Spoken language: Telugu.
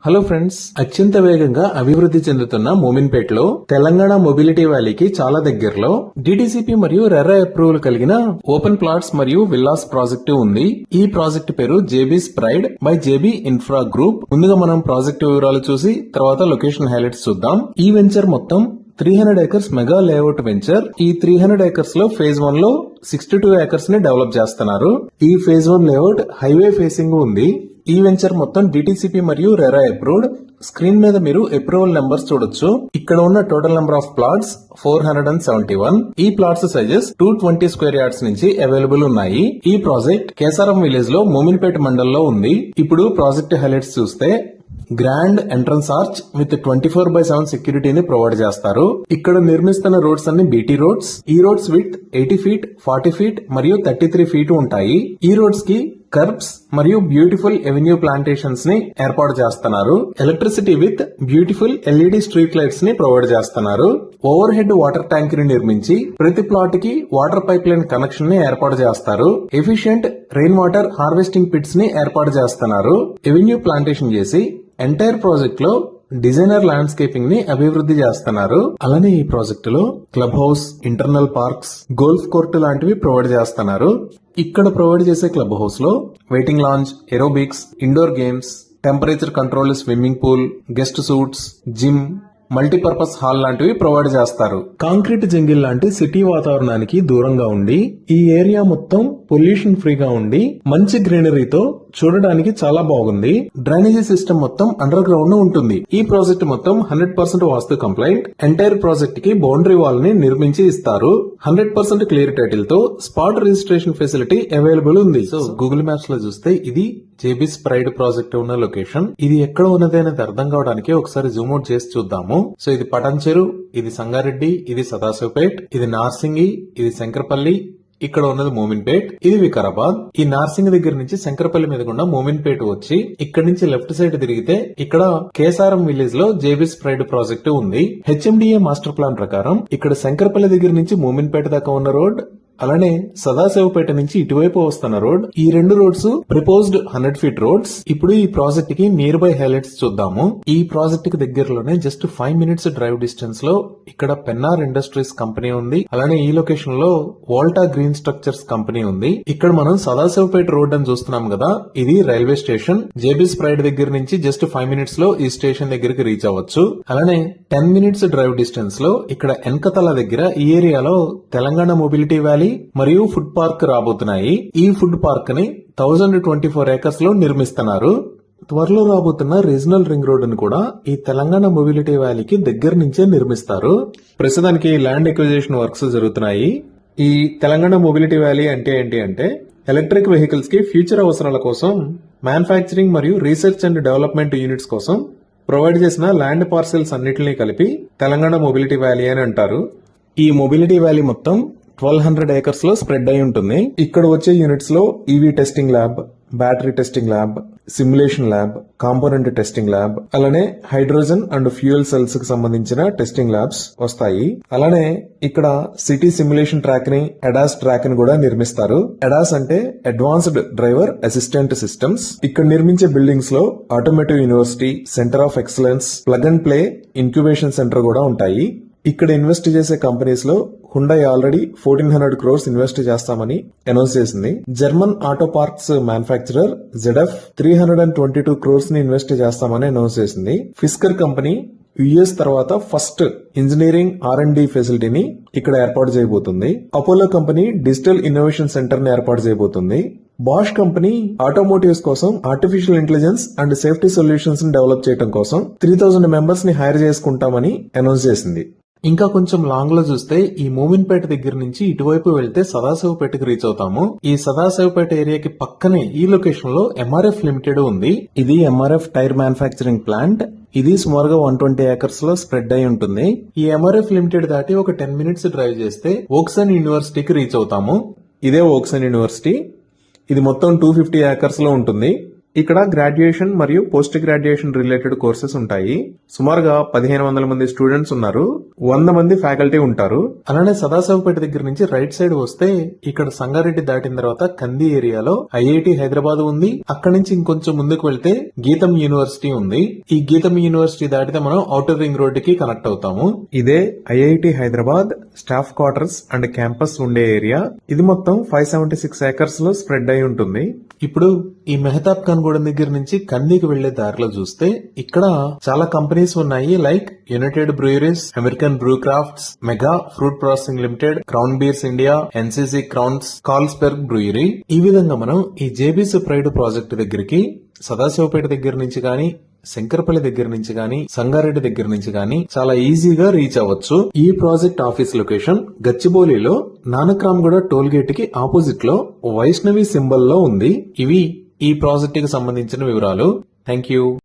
హలో ఫ్రెండ్స్, అత్యంత వేగంగా అభివృద్ధి చెందుతున్న మోమిన్పేట్లో తెలంగాణ మొబిలిటీ వ్యాలీకి చాలా దగ్గరలో డిటిసిపి మరియు రెరా అప్రూవల్ కలిగిన ఓపెన్ ప్లాట్స్ మరియు విల్లాస్ ప్రాజెక్టు ఉంది. ఈ ప్రాజెక్టు పేరు JB spread by JB infra group. ముందుగా మనం ప్రాజెక్టు వివరాలు చూసి తర్వాత లొకేషన్ హైలైట్స్ చూద్దాం. ఈ వెంచర్ మొత్తం 300 ఏకర్స్ మెగా లేఅవుట్ వెంచర్. ఈ 300 ఏకర్స్ లో ఫేజ్ 1 లో 62 ఏకర్స్ ని డెవలప్ చేస్తున్నారు. ఈ ఫేజ్ 1 లేఅవుట్ హైవే ఫేసింగ్ ఉంది. ఈ వెంచర్ మొత్తం డిటిసిపి మరియు రెరా అప్రూవ్డ్. స్క్రీన్ మీద మీరు అప్రూవల్ నెంబర్స్ చూడొచ్చు. ఇక్కడ ఉన్న టోటల్ నెంబర్ ఆఫ్ ప్లాట్స్ 471. ఈ ప్లాట్స్ సైజెస్ 220 స్క్వేర్ యార్డ్స్ నుంచి అవైలబుల్ ఉన్నాయి. ఈ ప్రాజెక్ట్ కేసారం విలేజ్ లో మోమిన్పేట్ మండల్లో ఉంది. ఇప్పుడు ప్రాజెక్ట్ హైలైట్స్ చూస్తే గ్రాండ్ ఎంట్రన్స్ ఆర్చ్ విత్ 24/7 సెక్యూరిటీని ప్రొవైడ్ చేస్తారు. ఇక్కడ నిర్మిస్తున్న రోడ్స్ అన్ని బీటీ రోడ్స్. ఈ రోడ్స్ విత్ 80 ఫీట్, 40 ఫీట్ మరియు 33 ఫీట్ ఉంటాయి. ఈ రోడ్స్ కి కర్బ్స్ మరియు బ్యూటిఫుల్ ఎవెన్యూ ప్లాంటేషన్స్ ని ఏర్పాటు చేస్తున్నారు. Electricity with beautiful LED street lights ని ప్రొవైడ్ చేస్తున్నారు. ఓవర్ హెడ్ వాటర్ ట్యాంక్ ని నిర్మించి ప్రతి ప్లాట్ కి వాటర్ పైప్ లైన్ కనెక్షన్ ని ఏర్పాటు చేస్తారు. Efficient rain water harvesting pits ని ఏర్పాటు చేస్తున్నారు. ఎవెన్యూ ప్లాంటేషన్ చేసి ఎంటైర్ ప్రాజెక్ట్ లో డిజైనర్ ల్యాండ్స్కేపింగ్ ని అభివృద్ధి చేస్తున్నారు. అలానే ఈ ప్రాజెక్ట్ లో club house, internal parks, golf court లాంటివి ప్రొవైడ్ చేస్తున్నారు. ఇక్కడ ప్రొవైడ్ చేసే క్లబ్ హౌస్ లో waiting lounge, aerobics, indoor games, temperature control swimming pool, guest suites, gym, multipurpose hall లాంటివి ప్రొవైడ్ చేస్తారు. కాంక్రీట్ జంగిల్ లాంటి సిటీ వాతావరణానికి దూరంగా ఉండి ఈ ఏరియా మొత్తం పొల్యూషన్ ఫ్రీగా ఉండి మంచి గ్రీనరీతో చూడడానికి చాలా బాగుంది. డ్రైనేజీ సిస్టమ్ మొత్తం అండర్ గ్రౌండ్ ఉంటుంది. ఈ ప్రాజెక్ట్ మొత్తం 100% వాస్తు కంప్లైంట్. ఎంటైర్ ప్రాజెక్ట్ కి బౌండరీ వాల్ ని నిర్మించి ఇస్తారు. 100% క్లియర్ టైటిల్ తో స్పాట్ రిజిస్ట్రేషన్ ఫెసిలిటీ అవైలబుల్ ఉంది. సో గూగుల్ మ్యాప్స్ లో చూస్తే ఇది జేబీ స్ప్రైడ్ ప్రాజెక్ట్ ఉన్న లొకేషన్. ఇది ఎక్కడ ఉన్నది అనేది అర్థం కావడానికి ఒకసారి జూమ్ అవుట్ చేసి చూద్దాము. సో ఇది పటంచెరు, ఇది సంగారెడ్డి, ఇది సదాశివపేట్, ఇది నార్సింగి, ఇది శంకరపల్లి, ఇక్కడ ఉన్నది మోమిన్పేట్, ఇది వికారాబాద్. ఈ నార్సింగ్ దగ్గర నుంచి శంకరపల్లి మీద గుండా మోమిన్పేట్ వచ్చి ఇక్కడ నుంచి లెఫ్ట్ సైడ్ తిరిగితే ఇక్కడ కేసారం విలేజ్ లో జేబీ స్ప్రైడ్ ప్రాజెక్టు ఉంది. హెచ్ఎండిఏ మాస్టర్ ప్లాన్ ప్రకారం ఇక్కడ శంకరపల్లి దగ్గర నుంచి మోమిన్పేట దాకా ఉన్న రోడ్, అలానే సదాశివపేట నుంచి ఇటువైపు వస్తున్న రోడ్, ఈ రెండు రోడ్స్ ప్రపోజ్డ్ 100 ఫీట్ రోడ్స్. ఇప్పుడు ఈ ప్రాజెక్ట్ కి నియర్ బై హైలైట్స్ చూద్దాము. ఈ ప్రాజెక్ట్ కి దగ్గరలోనే జస్ట్ 5 మినిట్స్ డ్రైవ్ డిస్టెన్స్ లో ఇక్కడ పెన్నార్ ఇండస్ట్రీస్ కంపెనీ ఉంది. అలానే ఈ లొకేషన్ లో వోల్టా గ్రీన్ స్ట్రక్చర్స్ కంపెనీ ఉంది. ఇక్కడ మనం సదాశివపేట రోడ్ అని చూస్తున్నాం కదా, ఇది రైల్వే స్టేషన్. జేబీ స్ప్రైడ్ దగ్గర నుంచి జస్ట్ 5 మినిట్స్ లో ఈ స్టేషన్ దగ్గరికి రీచ్ అవ్వచ్చు. అలానే 10 మినిట్స్ డ్రైవ్ డిస్టెన్స్ లో ఇక్కడ ఎన్కతల దగ్గర ఈ ఏరియాలో తెలంగాణ మొబిలిటీ వ్యాలీ మరియు ఫుడ్ పార్క్ రాబోతున్నాయి. ఈ ఫుడ్ పార్క్ ని 1024 ఏకర్స్ లో నిర్మిస్తున్నారు. త్వరలో రాబోతున్న రీజనల్ రింగ్ రోడ్ ని కూడా ఈ తెలంగాణ మొబిలిటీ వ్యాలీకి దగ్గర నుంచే నిర్మిస్తారు. ప్రస్తుతానికి ల్యాండ్ ఎక్విజిషన్ వర్క్స్ జరుగుతున్నాయి. ఈ తెలంగాణ మొబిలిటీ వ్యాలీ అంటే ఏంటి అంటే ఎలక్ట్రిక్ వెహికల్స్ కి ఫ్యూచర్ అవసరాల కోసం మ్యానుఫ్యాక్చరింగ్ మరియు రీసెర్చ్ అండ్ డెవలప్మెంట్ యూనిట్స్ కోసం ప్రొవైడ్ చేసిన ల్యాండ్ పార్సెల్స్ అన్నిటిని కలిపి తెలంగాణ మొబిలిటీ వ్యాలీ అని అంటారు. ఈ మొబిలిటీ వ్యాలీ మొత్తం 1200 ఏకర్స్ లో స్ప్రెడ్ అయి ఉంటుంది. ఇక్కడ వచ్చే యూనిట్స్ లో EV testing lab, battery testing lab, simulation lab, component testing lab, అలానే హైడ్రోజన్ అండ్ ఫ్యూయల్ సెల్స్ కి సంబంధించిన టెస్టింగ్ ల్యాబ్స్ వస్తాయి. అలానే ఇక్కడ సిటీ సిమ్యులేషన్ ట్రాక్ ని, అడాస్ ట్రాక్ ని కూడా నిర్మిస్తారు. అడాస్ అంటే అడ్వాన్స్డ్ డ్రైవర్ అసిస్టెంట్ సిస్టమ్స్. ఇక్కడ నిర్మించే బిల్డింగ్స్ లో automotive university, centre of excellence, plug and play incubation centre కూడా ఉంటాయి. ఇక్కడ ఇన్వెస్ట్ చేసే కంపెనీస్ లో హుండై ఆల్రెడీ 1400 crores ఇన్వెస్ట్ చేస్తామని అనౌన్స్ చేసింది. German auto parts manufacturer ZF 322 crores ని ఇన్వెస్ట్ చేస్తామని అనౌన్స్ చేసింది. ఫిస్కర్ కంపెనీ యుఎస్ తర్వాత ఫస్ట్ ఇంజనీరింగ్ R&D ఫెసిలిటీని ఇక్కడ ఏర్పాటు చేయబోతుంది. Apollo company digital innovation centre ని ఏర్పాటు చేయబోతుంది. బాష్ కంపెనీ ఆటోమోటివ్స్ కోసం artificial intelligence and safety solutions ని డెవలప్ చేయడం కోసం 3000 మెంబర్స్ ని హైర్ చేసుకుంటామని అనౌన్స్ చేసింది. ఇంకా కొంచెం లాంగ్ లో చూస్తే ఈ మోమిన్పేట దగ్గర నుంచి ఇటువైపు వెళ్తే సదాశివపేటకి రీచ్ అవుతాము. ఈ సదాశివపేట ఏరియాకి పక్కనే ఈ లొకేషన్ లో MRF లిమిటెడ్ ఉంది. ఇది MRF టైర్ మ్యానుఫ్యాక్చరింగ్ ప్లాంట్. ఇది సుమారుగా 120 ఏకర్స్ లో స్ప్రెడ్ అయి ఉంటుంది. ఈ MRF లిమిటెడ్ దాటి ఒక 10 మినిట్స్ డ్రైవ్ చేస్తే ఓక్సన్ యూనివర్సిటీకి రీచ్ అవుతాము. ఇదే ఓక్సన్ యూనివర్సిటీ. ఇది మొత్తం 250 ఏకర్స్ లో ఉంటుంది. ఇక్కడ గ్రాడ్యుయేషన్ మరియు పోస్ట్ గ్రాడ్యుయేషన్ రిలేటెడ్ కోర్సెస్ ఉంటాయి. సుమారుగా 1500 మంది స్టూడెంట్స్ ఉన్నారు. 100 మంది ఫ్యాకల్టీ ఉంటారు. అలానే సదాశివపేట దగ్గర నుంచి రైట్ సైడ్ వస్తే ఇక్కడ సంగారెడ్డి దాటిన తర్వాత కంది ఏరియాలో ఐఐటి హైదరాబాద్ ఉంది. అక్కడి నుంచి ఇంకొంచెం ముందుకు వెళ్తే గీతం యూనివర్సిటీ ఉంది. ఈ గీతం యూనివర్సిటీ దాటితే మనం ఔటర్ రింగ్ రోడ్ కి కనెక్ట్ అవుతాము. ఇదే IIT Hyderabad staff quarters and campus ఉండే ఏరియా. ఇది మొత్తం 576 ఏకర్స్ లో స్ప్రెడ్ అయి ఉంటుంది. ఇప్పుడు ఈ మెహతాబ్ ఖాన్ గూడెం దగ్గర నుంచి కందికి వెళ్లే దారిలో చూస్తే ఇక్కడ చాలా కంపెనీస్ ఉన్నాయి. Like United Breweries, American Brew Crafts, Mega Fruit Processing Limited, Crown Beers India, NCC Crowns, Carlsberg Brewery. ఈ విధంగా మనం ఈ జేబీసీ ప్రైడ్ ప్రాజెక్ట్ దగ్గరికి సదాశివపేట దగ్గర నుంచి గాని, శంకరపల్లి దగ్గర నుంచి గాని, సంగారెడ్డి దగ్గర నుంచి గాని చాలా ఈజీగా రీచ్ అవ్వచ్చు. ఈ ప్రాజెక్ట్ ఆఫీస్ లొకేషన్ గచ్చిబౌలిలో నానక్రామ్గూడ టోల్ గేట్ కి ఆపోజిట్ లో వైష్ణవి సింబల్ లో ఉంది. ఇవి ఈ ప్రాజెక్ట్ కి సంబంధించిన వివరాలు. Thank you.